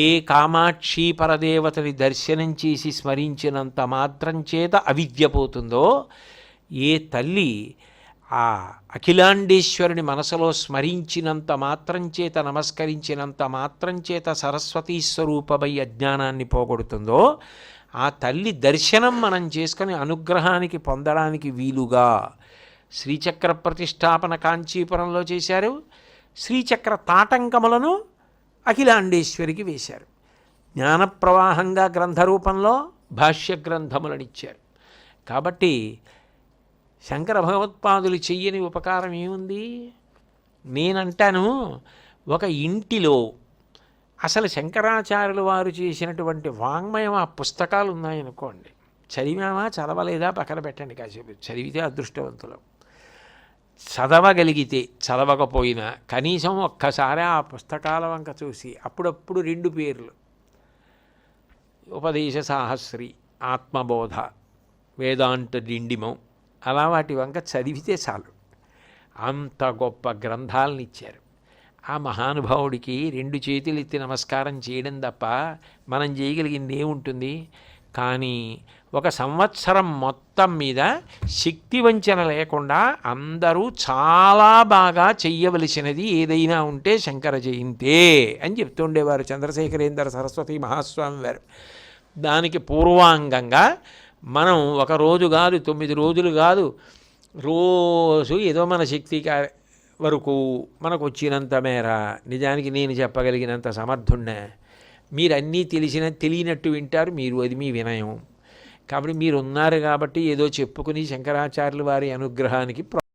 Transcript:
ఏ కామాక్షి పరదేవతని దర్శనం చేసి స్మరించినంత మాత్రం చేత అవిద్య పోతుందో, ఏ తల్లి ఆ అఖిలాండేశ్వరుని మనసులో స్మరించినంత మాత్రం చేత, నమస్కరించినంత మాత్రం చేత సరస్వతీ స్వరూపమై అజ్ఞానాన్ని పోగొడుతుందో, ఆ తల్లి దర్శనం మనం చేసుకొని అనుగ్రహానికి పొందడానికి వీలుగా శ్రీచక్ర ప్రతిష్టాపన కాంచీపురంలో చేశారు. శ్రీచక్ర తాటంకములను అఖిలాండేశ్వరికి వేశారు. జ్ఞానప్రవాహంగా గ్రంథరూపంలో భాష్య గ్రంథములనిచ్చారు. కాబట్టి శంకర భగవత్పాదులు చెయ్యని ఉపకారం ఏముంది? నేనంటాను, ఒక ఇంటిలో అసలు శంకరాచార్యులు వారు చేసినటువంటి వాంగ్మయం ఆ పుస్తకాలు ఉన్నాయనుకోండి, చదివామా చదవలేదా పక్కన పెట్టండి, కాసేపు చదివితే అదృష్టవంతులు. చదవగలిగితే, చదవకపోయినా కనీసం ఒక్కసారి ఆ పుస్తకాల వంక చూసి అప్పుడప్పుడు 2 పేర్లు, ఉపదేశ సాహస్రి, ఆత్మబోధ, వేదాంత డిండిమం, అలా వాటి వంక చదివితే చాలు. అంత గొప్ప గ్రంథాలను ఇచ్చారు. ఆ మహానుభావుడికి 2 చేతులు ఎత్తి నమస్కారం చేయడం తప్ప మనం చేయగలిగింది ఏముంటుంది? కానీ ఒక సంవత్సరం మొత్తం మీద శక్తి వంచన లేకుండా అందరూ చాలా బాగా చెయ్యవలసినది ఏదైనా ఉంటే శంకర జయంతే అని చెప్తుండేవారు చంద్రశేఖరేంద్ర సరస్వతి మహాస్వామి వారు. దానికి పూర్వాంగంగా మనం 1 రోజు కాదు, 9 రోజులు కాదు, రోజు ఏదో మన శక్తి వరకు మనకు వచ్చినంత మేర, నిజానికి నేను చెప్పగలిగినంత సమర్థుణ్ణే. మీరు అన్నీ తెలియనట్టు వింటారు, మీరు అది మీ వినయం. కాబట్టి మీరు ఉన్నారు కాబట్టి ఏదో చెప్పుకుని శంకరాచార్యుల వారి అనుగ్రహానికి